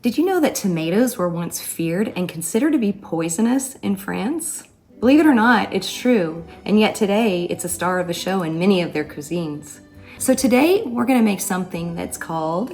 Did you know that tomatoes were once feared and considered to be poisonous in France? Believe it or not, it's true, and yet today it's a star of the show in many of their cuisines. So today we're gonna make something that's called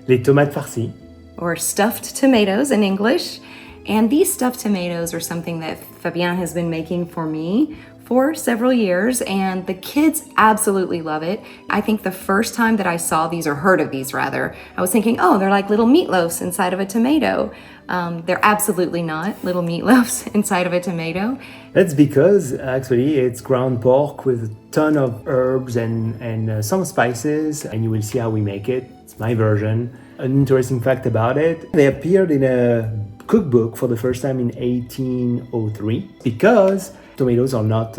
Les tomates farcies. or stuffed tomatoes in English. And these stuffed tomatoes are something that Fabien has been making for me for several years, and the kids absolutely love it. I think the first time that I saw these, or heard of these rather, I was thinking, oh, they're like little meatloafs inside of a tomato. They're absolutely not little meatloafs inside of a tomato. That's because actually it's ground pork with a ton of herbs and some spices, and you will see how we make it. It's my version. An interesting fact about it, they appeared in a cookbook for the first time in 1803 because tomatoes are not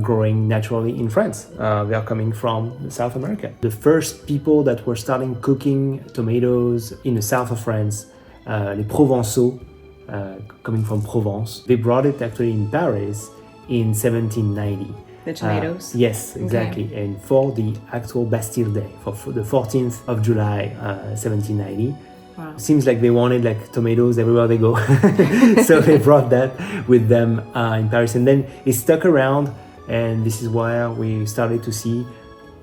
growing naturally in France. They are coming from South America. The first people that were starting cooking tomatoes in the south of France, les Provençaux, coming from Provence, they brought it actually in Paris in 1790. The tomatoes? Yes, exactly. Okay. And for the actual Bastille Day, for the 14th of July, 1790. Wow. Seems like they wanted like tomatoes everywhere they go. So they brought that with them in Paris. And then it stuck around, and this is where we started to see,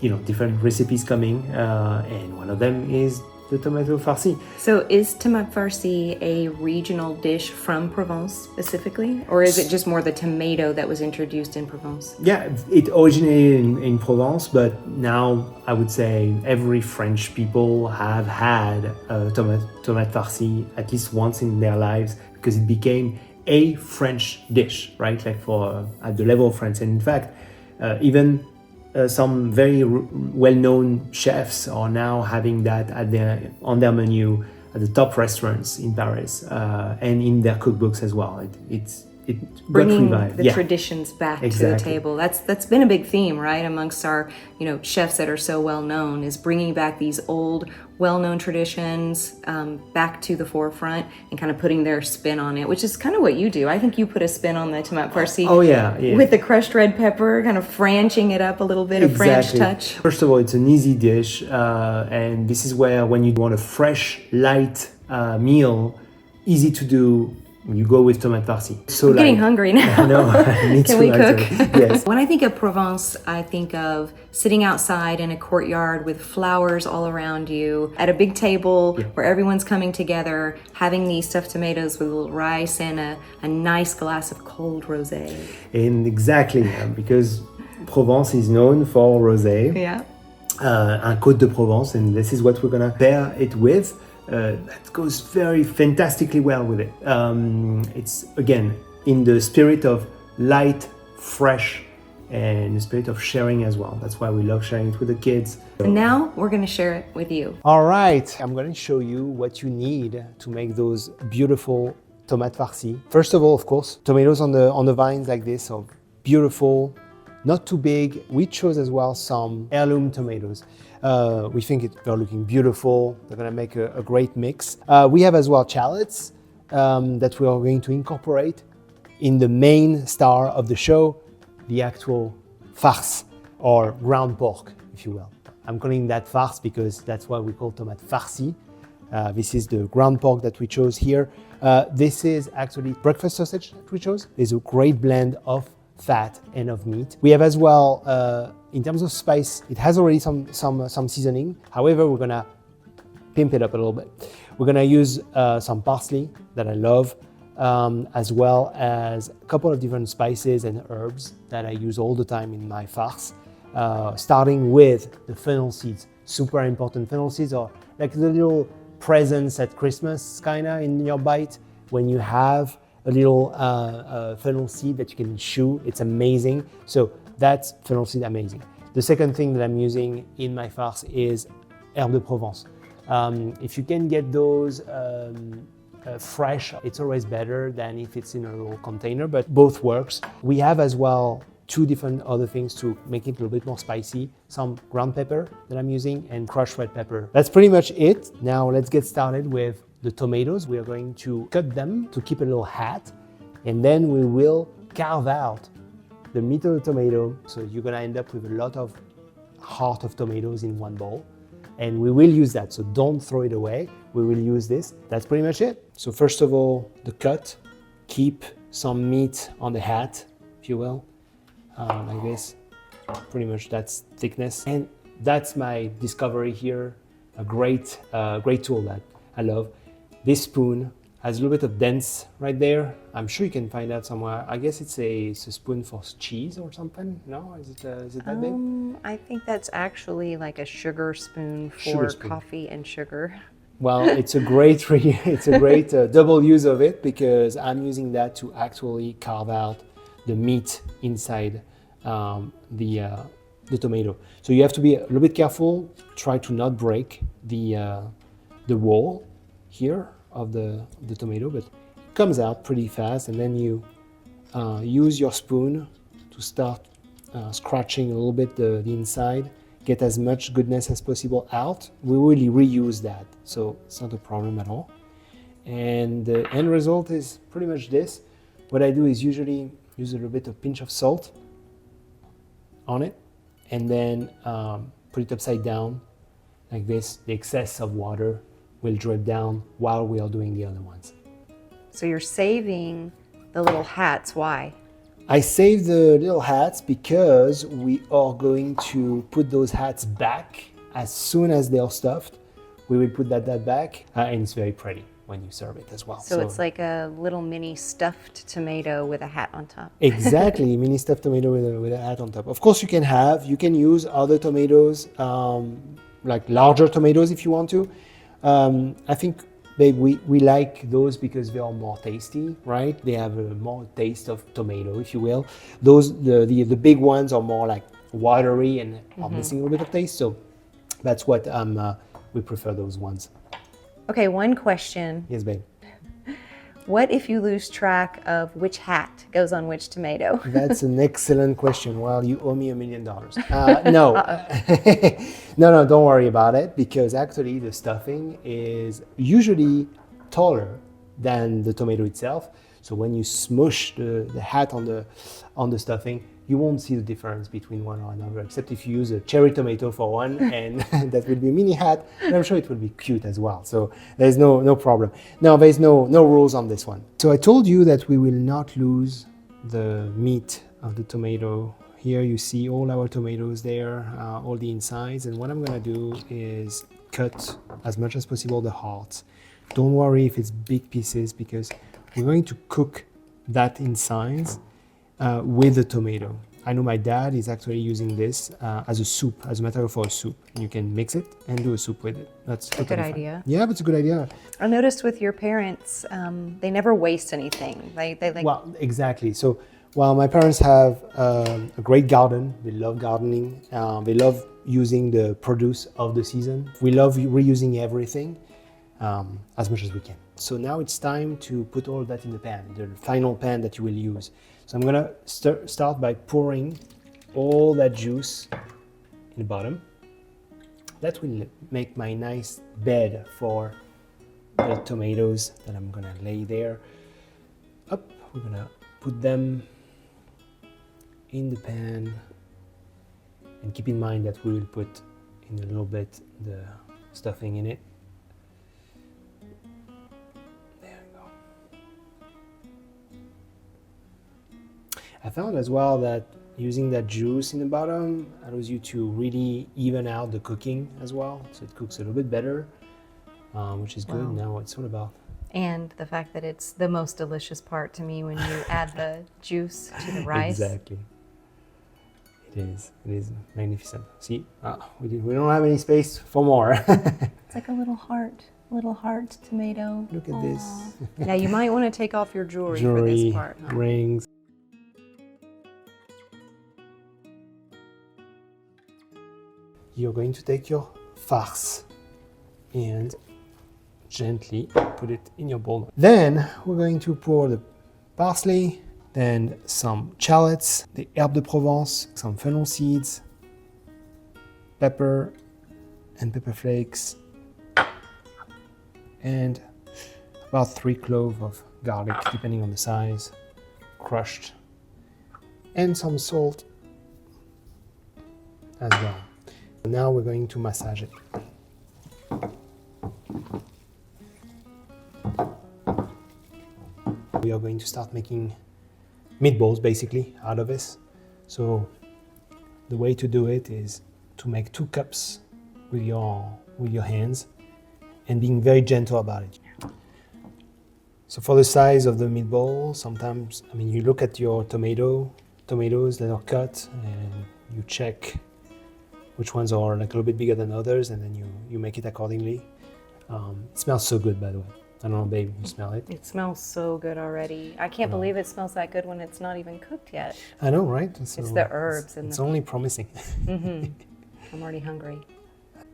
different recipes coming. And one of them is the tomato farcie. So is tomate farcie a regional dish from Provence specifically? Or is it just more the tomato that was introduced in Provence? Yeah, it originated in Provence, but now I would say every French people have had a tomate farcie at least once in their lives, because it became a French dish, right? Like at the level of France. And in fact, even some very well-known chefs are now having that on their menu at the top restaurants in Paris, and in their cookbooks as well. It bringing got revived. the traditions back to the table. That's been a big theme, right, amongst our chefs that are so well known, is bringing back these old well-known traditions back to the forefront and kind of putting their spin on it, which is kind of what you do. I think you put a spin on the tomate farcie. Oh yeah. With the crushed red pepper, kind of Frenching it up a little bit, a French touch. First of all, it's an easy dish, and this is where, when you want a fresh, light meal, easy to do, you go with tomate farcie. I'm getting hungry now. No, me too. Can we cook? Yes. When I think of Provence, I think of sitting outside in a courtyard with flowers all around you, at a big table where everyone's coming together, having these stuffed tomatoes with a little rice and a nice glass of cold rosé. And exactly, because Provence is known for rosé. Yeah. Un Côte de Provence, and this is what we're gonna pair it with. That goes very fantastically well with it. It's, again, in the spirit of light, fresh, and the spirit of sharing as well. That's why we love sharing it with the kids. And now we're going to share it with you. All right, I'm going to show you what you need to make those beautiful tomate farcie. First of all, of course, tomatoes on the vines like this are beautiful, not too big. We chose as well some heirloom tomatoes. We think they're looking beautiful. They're gonna make a great mix. We have as well shallots that we are going to incorporate in the main star of the show, the actual farce, or ground pork, if you will. I'm calling that farce because that's what we call tomate farcie. This is the ground pork that we chose here. This is actually breakfast sausage that we chose. It's a great blend of fat and of meat. We have as well, in terms of spice, it has already some seasoning. However, we're gonna pimp it up a little bit. We're gonna use some parsley that I love, as well as a couple of different spices and herbs that I use all the time in my farce. Starting with the fennel seeds, super important. Fennel seeds are like the little presents at Christmas, kinda, in your bite. When you have a little fennel seed that you can chew, it's amazing. So that's fennel seed, amazing. The second thing that I'm using in my farce is herbe de Provence. If you can get those fresh, it's always better than if it's in a little container, but both works. We have as well two different other things to make it a little bit more spicy. Some ground pepper that I'm using and crushed red pepper. That's pretty much it. Now let's get started with the tomatoes. We are going to cut them to keep a little hat, and then we will carve out the meat of the tomato. So you're gonna end up with a lot of heart of tomatoes in one bowl. And we will use that, so don't throw it away. we will use this. That's pretty much it. So first of all, the cut. Keep some meat on the hat, if you will, like this. Pretty much that's thickness. And that's my discovery here. A great tool that I love. This spoon has a little bit of dents right there. I'm sure you can find that somewhere. I guess it's a spoon for cheese or something. No, is it that big? I think that's actually like a sugar spoon for coffee and sugar. Well, it's a great double use of it, because I'm using that to actually carve out the meat inside the tomato. So you have to be a little bit careful. Try to not break the wall here of the tomato, but it comes out pretty fast. And then you use your spoon to start scratching a little bit the inside. Get as much goodness as possible out. We will reuse that, so it's not a problem at all. And the end result is pretty much this. What I do is usually use a little bit of pinch of salt on it, and then put it upside down like this. The excess of water will drip down while we are doing the other ones. So you're saving the little hats. Why? I saved the little hats because we are going to put those hats back as soon as they are stuffed. We will put that back, and it's very pretty when you serve it as well. So it's like a little mini stuffed tomato with a hat on top. Exactly, mini stuffed tomato with a hat on top. Of course, you can use other tomatoes, like larger tomatoes if you want to. I think, babe, we like those because they are more tasty, right? They have a more taste of tomato, if you will. The big ones are more like watery and are missing a little bit of taste. So that's what we prefer those ones. Okay, one question. Yes, babe. What if you lose track of which hat goes on which tomato? That's an excellent question. Well, you owe me $1 million. No. No, don't worry about it, because actually the stuffing is usually taller than the tomato itself. So when you smush the hat on the stuffing, you won't see the difference between one or another, except if you use a cherry tomato for one, and that will be a mini hat, and I'm sure it will be cute as well. So there's no problem. No, there's no rules on this one. So I told you that we will not lose the meat of the tomato. Here you see all our tomatoes there, all the insides, and what I'm gonna do is cut as much as possible the hearts. Don't worry if it's big pieces, because we're going to cook that insides with the tomato. I know my dad is actually using this as a soup, as a material for a soup. You can mix it and do a soup with it. That's a good idea. Yeah, but it's a good idea. I noticed with your parents, they never waste anything. They like. Well, exactly. So while my parents have a great garden, they love gardening. They love using the produce of the season. We love reusing everything as much as we can. So now it's time to put all that in the pan, the final pan that you will use. So I'm gonna start by pouring all that juice in the bottom. That will make my nice bed for the tomatoes that I'm gonna lay there. Up, we're gonna put them in the pan, and keep in mind that we will put in a little bit the stuffing in it. I found as well that using that juice in the bottom allows you to really even out the cooking as well. So it cooks a little bit better, which is good. Wow. Now it's all about. And the fact that it's the most delicious part to me when you add the juice to the rice. Exactly. It is magnificent. See, we don't have any space for more. It's like a little heart tomato. Look at this. Yeah, you might want to take off your jewelry for this part. Huh? Rings. You're going to take your farce and gently put it in your bowl. Then we're going to pour the parsley, then some shallots, the herbe de Provence, some fennel seeds, pepper and pepper flakes, and about 3 cloves of garlic, depending on the size, crushed, and some salt as well. Now we're going to massage it. We are going to start making meatballs basically out of this. So the way to do it is to make 2 cups with your hands and being very gentle about it. So for the size of the meatball, sometimes, I mean, you look at your tomatoes that are cut and you check which ones are like a little bit bigger than others, and then you make it accordingly. It smells so good, by the way. I don't know, babe, you smell it? It smells so good already. I can't believe it smells that good when it's not even cooked yet. I know, right? So it's the herbs and it's only promising. I'm already hungry.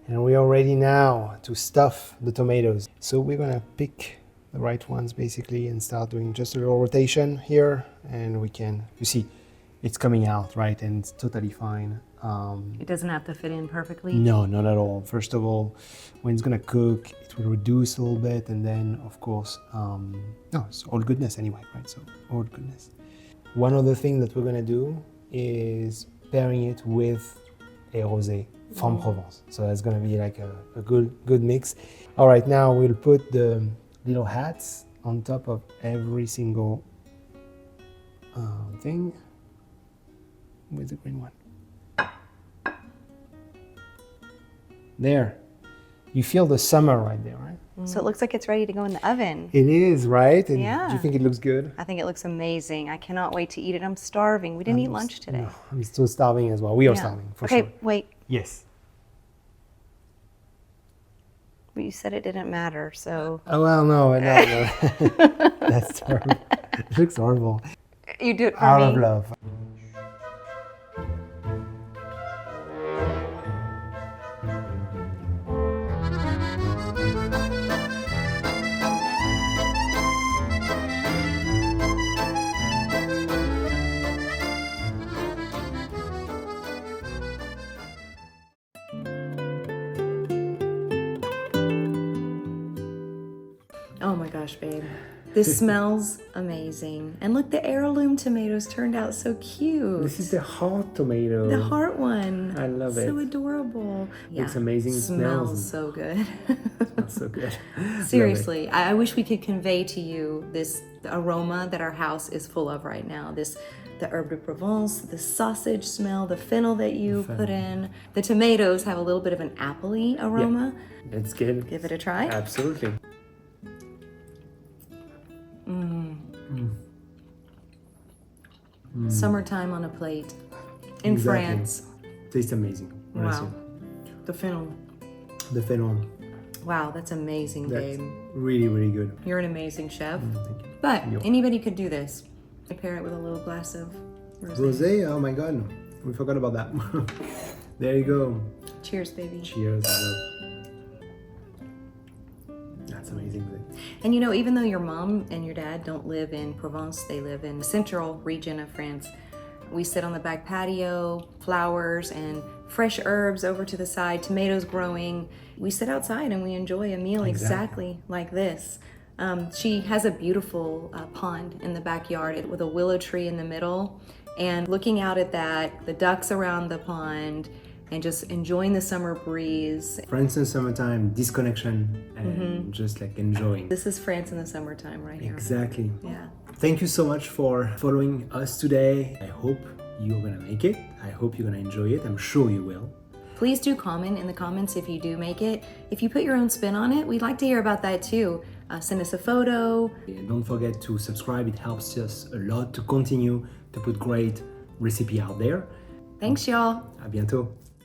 And we are ready now to stuff the tomatoes. So we're gonna pick the right ones basically and start doing just a little rotation here, and we can, you see, it's coming out, right? And it's totally fine. It doesn't have to fit in perfectly? No, not at all. First of all, when it's gonna cook, it will reduce a little bit, and then of course, no, it's all goodness anyway, right? So all goodness. One other thing that we're gonna do is pairing it with a rosé from Provence. So that's gonna be like a good mix. All right, now we'll put the little hats on top of every single thing with the green one. There. You feel the summer right there, right? So it looks like it's ready to go in the oven. It is, right? And Yeah. do you think it looks good? I think it looks amazing. I cannot wait to eat it. I'm starving. We didn't eat lunch today. No, I'm still starving as well. We are Yeah. starving, for okay, sure. wait. Yes. But you said it didn't matter, so. Oh, well, no. That's terrible. It looks horrible. You do it for Out me. of love. Oh my gosh, babe. This smells amazing. And look, the heirloom tomatoes turned out so cute. This is the heart tomato. The heart one. I love So it. adorable. Yeah. Looks amazing. Smells so good. Smells so good. Seriously, I wish we could convey to you this aroma that our house is full of right now. The herb de Provence, the sausage smell, the fennel that you put in. The tomatoes have a little bit of an appley aroma. Yeah. It's good. Give it a try. Absolutely. Summertime on a plate in Exactly. France. Tastes amazing. Honestly. Wow. The fennel. The fennel. Wow, that's amazing, That's babe. really, really good. You're an amazing chef. Thank you. But Yo. anybody could do this. I pair it with a little glass of rosé. Rosé? Oh my god. We forgot about that. There you go. Cheers, baby. Cheers. That's amazing. And you know, even though your mom and your dad don't live in Provence, they live in the central region of France. We sit on the back patio, flowers and fresh herbs over to the side, tomatoes growing. We sit outside and we enjoy a meal exactly like this. She has a beautiful pond in the backyard with a willow tree in the middle. And looking out at that, the ducks around the pond, and just enjoying the summer breeze. France in summertime, disconnection, and just like enjoying. This is France in the summertime right here. Exactly. Yeah. Thank you so much for following us today. I hope you're gonna make it. I hope you're gonna enjoy it. I'm sure you will. Please do comment in the comments if you do make it. If you put your own spin on it, we'd like to hear about that too. Send us a photo. And don't forget to subscribe. It helps us a lot to continue to put great recipe out there. Thanks, y'all. À bientôt.